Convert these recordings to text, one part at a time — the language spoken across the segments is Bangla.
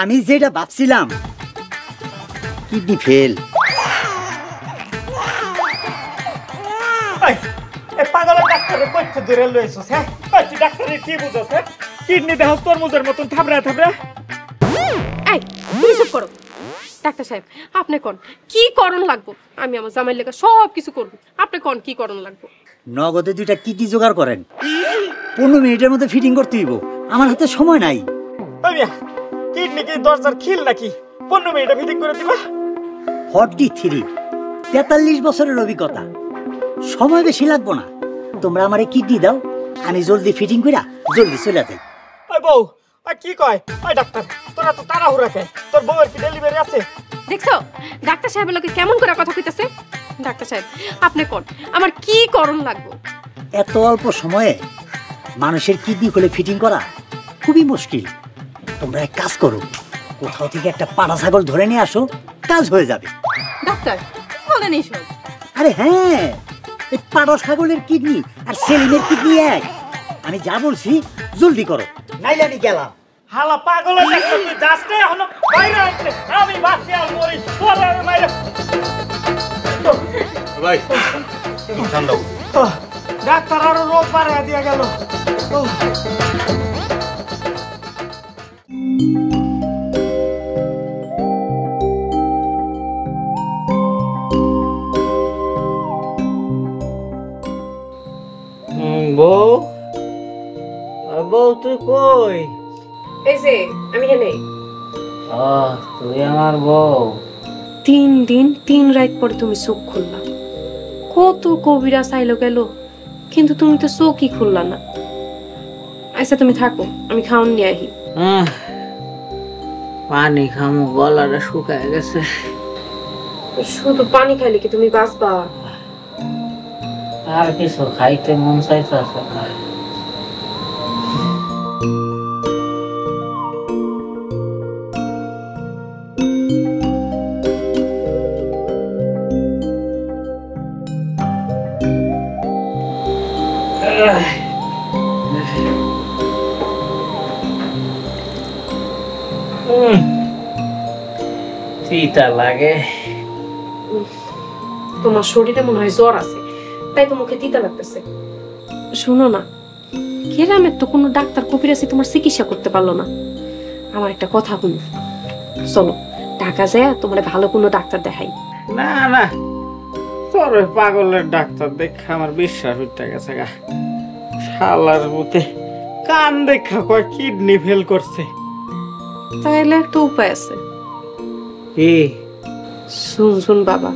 আমি যেটা ভাবছিলাম কিডনি ফেল। পাগলের ডাক্তারে কইতে ধরে লইছস হ্যাঁ? কইছি ডাক্তারে কি বুঝছস হ্যাঁ? কিডনি দেহ তরমুজের মতন থাবড়া থাবড়া। এই তুমি চুপ করো। ডাক্তার সাহেব আপনি কোন কি করণ লাগবো? আমি আমার জামাইর লেগে সব কিছু করব। আপনি কোন কি করণ লাগবো? নগদে 2টা কিডনি জোগাড় করেন। 15 মিনিটের মধ্যে ফিটিং করতে হইব, আমার হাতে সময় নাই। কিডনি কি দরজার খিল নাকি 15 মিনিটে ফিটিং করে দিবা? 43 বছরের অভিজ্ঞতা, সময় বেশি লাগবো না। তোমরা আমারে কিডনি দাও, আমি জলদি ফিটিং কইরা জলদি চলে যাই। ওই বউ কি কয়? ওই ডাক্তার তোরা তো তাড়াহুড়া খায়, তোর বউয়ের কি ডেলিভারি আছে? দেখছো ডাক্তার সাহেবের লোকে কেমন করে কথা কইতাছে? ডাক্তার সাহেব আপনি কোন আমার কি করণ লাগবো? এত অল্প সময়ে মানুষের কিডনি খুলে ফিটিং করা খুবই মুশকিল। তোমরা এক কাজ করো, কোথাও থেকে একটা পাড়া ছাগল ধরে নিয়ে আসো, কাজ হয়ে যাবে। ডাক্তার বলেন এইসব? আরে হ্যাঁ, এই পাড়া ছাগলের কিডনি আর সেলিমের কিডনি এক। আমি যা বলছি জলদি করো, নাইলে আমি গেলাম। হালা পাগলের ডাক্তার তুই যাস না এখনো বাইরে আসছে। আমি বাঁচি আর মরি তোরা মাইরে। ভাই ঠান্ডা ডাক্তার আরো রোগ বাড়ায় দিয়া গেল। বউ বউ তুই কই? এই যে আমি এখানে। তুই আমার বউ? 3 দিন 3 রাত পরে তুমি চোখ খুললা। কত কবিরা চাইলো গেল, কিন্তু তুমি তো চোখই খুললা না। আচ্ছা তুমি থাকো, আমি খাওয়ান নিয়ে আহি। পানি খামু, গলাটা শুকায় গেছে। শুধু পানি খাইলে কি তুমি বাঁচবা? আর কিছু খাইতে মন চাইতেছে না। চিতা লাগে। তোমার শরীরে মনে হয় জ্বর আছে, তাই তো মুখে তিতা লাগতেছে। শুনো না, গ্রামের তো কোনো ডাক্তার কবিরাজি তোমার চিকিৎসা করতে পারলো না। আমার একটা কথা শুনো, চলো ঢাকা যায় তোমার ভালো কোনো ডাক্তার দেখাই। না না, তোর পাগলের ডাক্তার দেখা আমার বিশ্বাস উঠে গেছে গা। শালার মতে কান দেখা কয় কিডনি ফেল করছে। তাহলে একটা উপায় আছে। কি? শুন বাবা।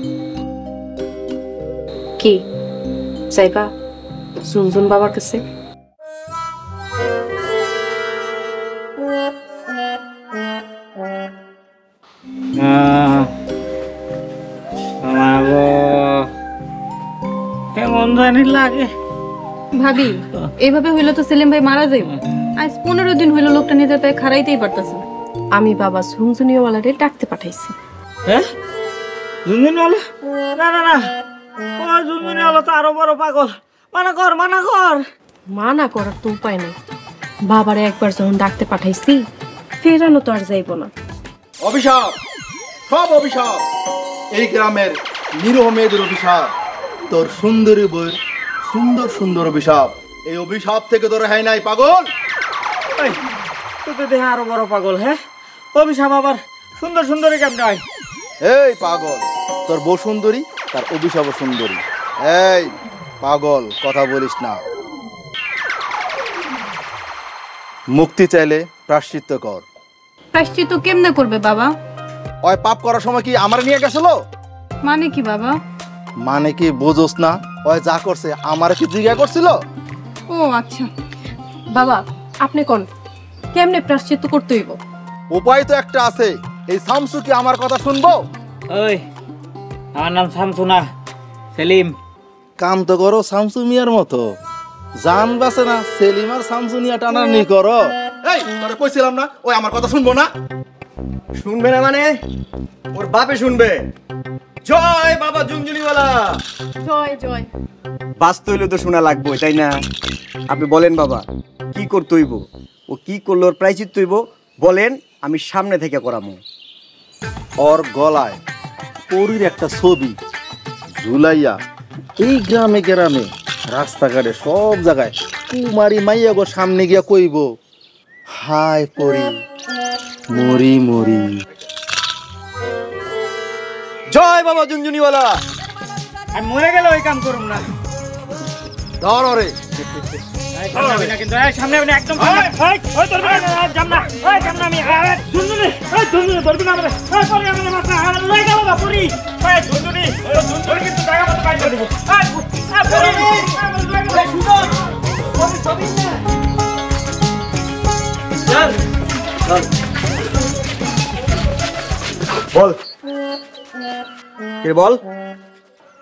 কি যাইবা শুন বাবার কাছে? কেমন জানি লাগে। ভাবি এইভাবে হইলে তো সেলিম ভাই মারা যাইব। আজ 15 দিন হইলো লোকটা নিজের পায়ে খাড়াইতেই পারতেছে। আমি বাবা ঝুনঝুনিওয়ালারে ডাকতে পাঠাইছি। হ্যাঁ ঝুনঝুনিওয়ালা? না না না, ও ঝুনঝুনিওয়ালা তো আরো বড় পাগল। মানা কর মানা কর। মানা করার তো উপায় নেই। বাবারে একবার যখন ডাকতে পাঠাইছি ফেরানো তো আর যাইব না। অভিশাপ, সব অভিশাপ, এই গ্রামের নিরীহ মেয়েদের অভিশাপ, তোর সুন্দরী বউয়ের সুন্দর সুন্দর অভিশাপ। এই অভিশাপ থেকে তোর রেহাই নাই পাগল। তুই তো দেখে আরো বড় পাগল। হ্যাঁ অভিশাপ আবার সুন্দর সুন্দরী কেমন হয়? এই পাগল, তোর বউ সুন্দরী, তার অভিশাপ সুন্দরী। এই পাগল, কথা বলিস না। মুক্তি চাইলে প্রায়শ্চিত্ত কর। প্রায়শ্চিত্ত কেমনে করবে বাবা? ওই পাপ করার সময় কি আমার নিয়ে গেছিল? মানে কি বাবা? মানে কি বুঝোস না? ওই যা করছে আমার কি জিজ্ঞাসা করছিল? ও আচ্ছা। বাবা আপনি কোন কেমনে প্রায়শ্চিত্ত করতে হইব? উপায় তো একটা আছে। এই শামসু কি আমার কথা শুনবো? ওই আমার নাম শামসু না, সেলিম। কাম তো করো শামসু মিয়ার মতো, জান বাসে না সেলিম আর শামসু নিয়া টানানি করো। এই তোরে কইছিলাম না ওই আমার কথা শুনবো না? শুনবে না মানে ওর বাপে শুনবে। জয় বাবা ঝুনঝুনিওয়ালা। জয় জয়। বাঁচতে হইলে তো শোনা লাগবে, তাই না? আপনি বলেন বাবা কি করতে হইব, ও কি করলো, ওর প্রায়শ্চিত্ত হইব বলেন, আমি সামনে থেকে করামু। ওর গলায় পরীর একটা ছবি ঝুলাইয়া এই গ্রামে গ্রামে রাস্তাঘাটে সব জায়গায় কুমারী মাইয়া গো সামনে গিয়া কইব, হায় পরি মরি মরি। জয় বাবা ঝুনঝুনিওয়ালা। আমি মরে গেলে ওই কাম করুম না। ধর ওরে। সামনে আবি না কিন্তু, সামনে আবি না, একদম সামনে। ওই ধরবি না, যাম না, যাম না আমি। ঝুনঝুনি, ঝুনঝুনি ধরবি না আমারে। পরি আমারে মাথা লয়ে গেল না পরি। ঝুনঝুনি, ঝুনঝুনি কিন্তু জায়গা মতো বাইর করে দেব। পরি সুন্দর পরি সবই না। চল বল কে বল।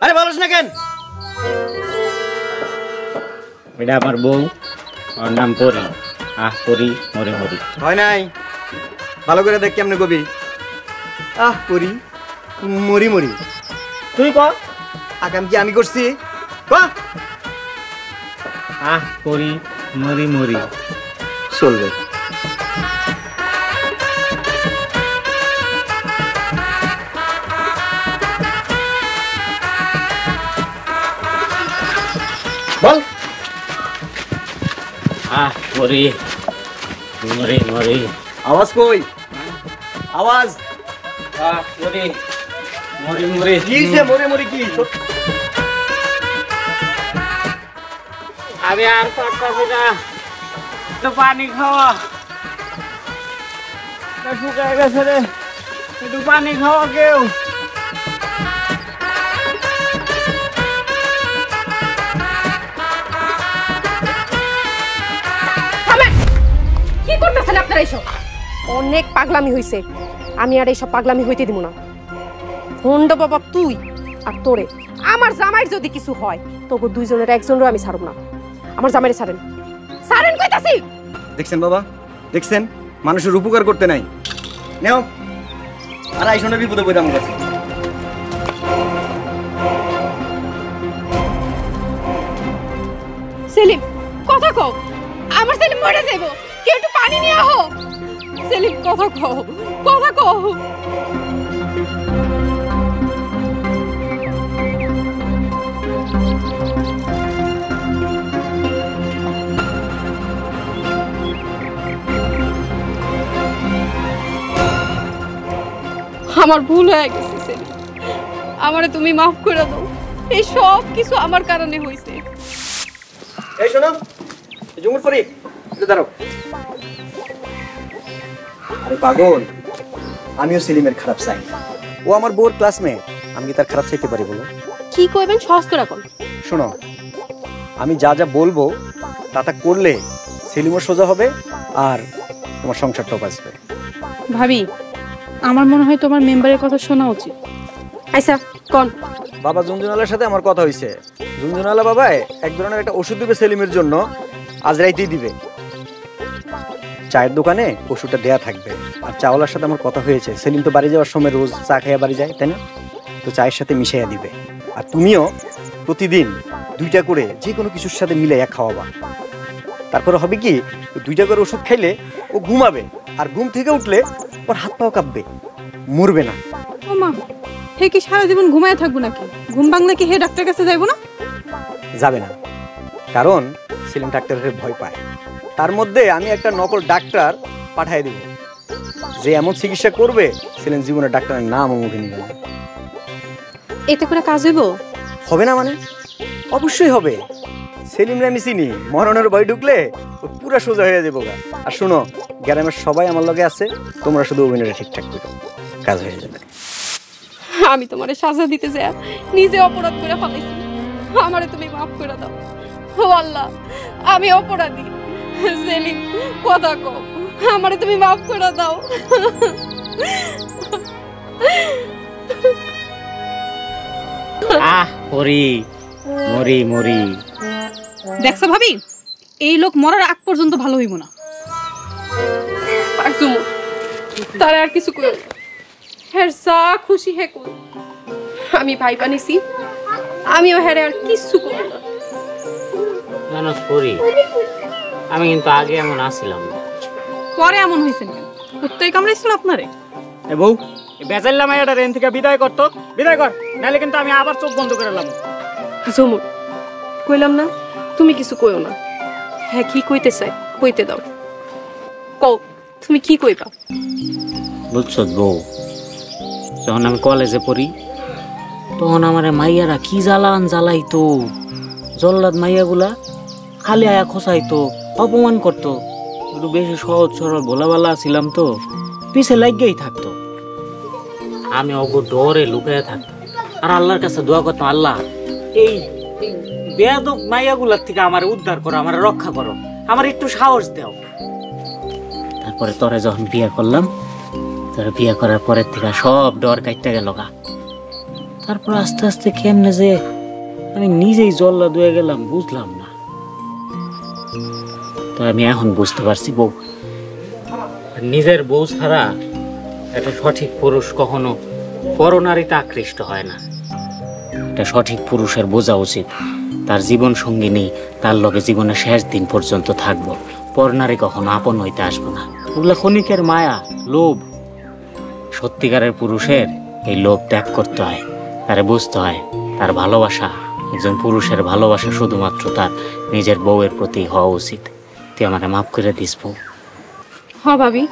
আরে বলছ না কেন? এটা আমার বউ, ওর নাম পরি। পরি মরে মরি। হয় নাই, ভালো করে দেখ কেমনে কবি। পরি মরি মরি। তুই ক। আকাম কি আমি করছি? ক। পরি মরি মরি চলবে। বল। পরি মরি মরি। আওয়াজ কই? আওয়াজ। পরি মরি মরি। কি সে মরে মরে কি? আমি আর পারতাছি না, একটু পানি খাওয়া। শুকায় গেছে রে, একটু পানি খাওয়া কেউ। কি করতেছেন আপনারা এইসব? অনেক পাগলামি হইছে, আমি আর এইসব পাগলামি হইতে দিব না। ভন্ড বাবা তুই আর তোরে, আমার জামাইর যদি কিছু হয় তবু দুইজনের একজনেরও আমি ছাড়ব না। আমার জামাইরে ছাড়েন, ছাড়েন কইতাছি। দেখছেন বাবা, দেখছেন মানুষের উপকার করতে নাই। নেও আর আইসনের বিপদে পড়ে আমার কাছে। সেলিম কথা কও, আমার সেলিম মরে যাইব, কেউ একটু পানি নিয়ে আহো। সেলিম কথা কও, কথা কও। আমার ভুল হয়ে গেছে সেলিম, আমারে তুমি মাফ করে দাও। এই সব কিছু আমার কারণে হয়েছে। এই শোনো জুমুর পরি, একটু দাঁড়াও। আরে পাগল, আমিও সেলিমের খারাপ চাই। ও আমার বউর ক্লাসমেট, আমি কি তার খারাপ চাইতে পারি বলো? কি কইবেন সহজ করে কোন। শোনো, আমি যা যা বলবো তা করলে সেলিমও সোজা হবে আর তোমার সংসারটাও বাঁচবে। ভাবি, আমার মনে হয় তোমার মেম্বারের কথা শোনা উচিত। আচ্ছা কোন। বাবা ঝুনঝুনালার সাথে আমার কথা হয়েছে। ঝুনঝুনালা বাবাই এক ধরনের একটা ওষুধ দিবে সেলিমের জন্য, আজ রাইতেই দিবে। চায়ের দোকানে ওষুধটা দেয়া থাকবে। আর চাওয়ালার সাথে আমার কথা হয়েছে, সেলিম তো বাড়ি যাওয়ার সময় রোজ চা খাইয়া বাড়ি যায়, তাই না? তো চায়ের সাথে মিশাইয়া দিবে। আর তুমিও প্রতিদিন 2টা করে যে কোনো কিছুর সাথে মিলাইয়া খাওয়াবা। তারপরে হবে কি, 2টা করে ওষুধ খাইলে ও ঘুমাবে, আর ঘুম থেকে উঠলে ওর হাত পাও কাঁপবে, মরবে না। ও মা, হে কি সারা জীবন ঘুমায় থাকবো নাকি? ঘুম ভাঙলে কি হে ডাক্তার কাছে যাইবো না? যাবে না, কারণ সেলিম ডাক্তারের ভয় পায়। তার মধ্যে আমি একটা নকল ডাক্তার পাঠিয়ে দেব, যে এমন চিকিৎসা করবে সেলিম জীবনে ডাক্তারের নাম মুখে নিবে না। এতে করে কাজ হইব? হবে না মানে? অবশ্যই হবে। সেলিমরে আমি চিনি, মরণের ভয় ঢুকলে ও পুরা সোজা হয়ে যাবো গা। আর শোনো, গ্রামের সবাই আমার লগে আছে, তোমরা শুধু অভিনয়টা ঠিকঠাক করো, কাজ হয়ে যাবে। আমি তোমারে সাজা দিতে যাই নিজে অপরাধ করে ফেলাইছি, আমারে তুমি মাফ করে দাও। ও আল্লাহ, আমি অপরাধী। সেলিম কথা কও, আমারে তুমি মাফ করে দাও। পরি মরি মরি। দেখছো ভাবি, এই লোক মরার আগ পর্যন্ত ভালো হইব না। তার আর কিছু করো না, হ্যাঁ যা খুশি হে করো। আমি ভাই বানিয়েছি, আমিও হ্যাঁ আর কিছু করবো না। জানো পরি, আমি কিন্তু আগে এমন আসছিলাম না। পরে এমন হয়েছেন কেন? কুত্তায় কামড়াইছিল আপনারে? এ বউ, এই বেজাল্লা মাইয়াটা রেন থেকে বিদায় করতো, বিদায় কর, নাহলে কিন্তু আমি আবার চোখ বন্ধ করে এলাম। ঝুমু, কইলাম না তুমি কিছু কইও না। হ্যাঁ, কি কইতে চাই কইতে দাও। কও তুমি কি কইবা? বুঝছো বউ, যখন আমি কলেজে পড়ি তখন আমার মাইয়ারা কি জ্বালান জ্বালাইতো। জল্লাদ মাইয়াগুলা খালি আয়া খোসাইতো, অপমান করতো। একটু বেশি সহজ সরল ভোলাবালা ছিলাম তো, পিছে লাগিয়েই থাকতো। আমি অগো ডরে লুকাইয়া থাকতাম আর আল্লাহর কাছে দোয়া করতাম, আল্লাহ এই বেয়াদব মাইয়াগুলার থেকে আমার উদ্ধার করো, আমার রক্ষা করো, আমার একটু সাহস দাও। তারপরে তোরে যখন বিয়ে করলাম, তোরে বিয়ে করার পরের থেকে সব ডর কাটতে গেল গা। তারপর আস্তে আস্তে কেমনে যে আমি নিজেই জল্লাদ হয়ে গেলাম বুঝলাম না। তো আমি এখন বুঝতে পারছি বউ, নিজের বউ ছাড়া একটা সঠিক পুরুষ কখনো পরনারীতে আকৃষ্ট হয় না। একটা সঠিক পুরুষের বোঝা উচিত তার জীবন সঙ্গিনী তার লগে জীবনের শেষ দিন পর্যন্ত থাকবো, পরনারী কখনো আপন হইতে আসবো না। ওগুলা ক্ষণিকের মায়া, লোভ। সত্যিকারের পুরুষের এই লোভ ত্যাগ করতে হয়, তারে বুঝতে হয় তার ভালোবাসা, একজন পুরুষের ভালোবাসা শুধুমাত্র তার নিজের বউয়ের প্রতি হওয়া উচিত। তুই আমাকে মাফ করে দিস বউ। হ ভাবি,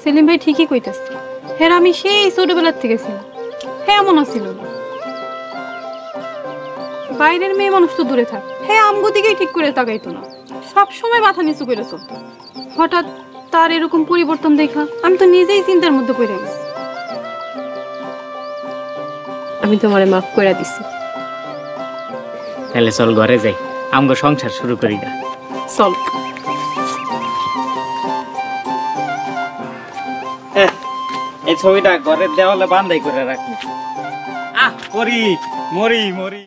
সেলিম ভাই ঠিকই কইতাছে। হ্যাঁ, আমি সেই ছোটবেলার থেকে ছিলাম, হ্যাঁ এমন ছিল না। বাইরের মেয়ে মানুষ তো দূরে থাক, হ্যাঁ আমগো দিকেই ঠিক করে তাকাইতো না, সব সময় মাথা নিচু করে চলতো। হঠাৎ তার এরকম পরিবর্তন দেখা আমি তো নিজেই চিন্তার মধ্যে পড়ে গেছি। আমি তোমারে মাফ করে দিছি। তাহলে চল ঘরে যাই, আমগো সংসার শুরু করি না। চল। এই ছবিটা ঘরের দেওয়ালে বান্ধাই করে রাখি। আহ, মরি মরি মরি।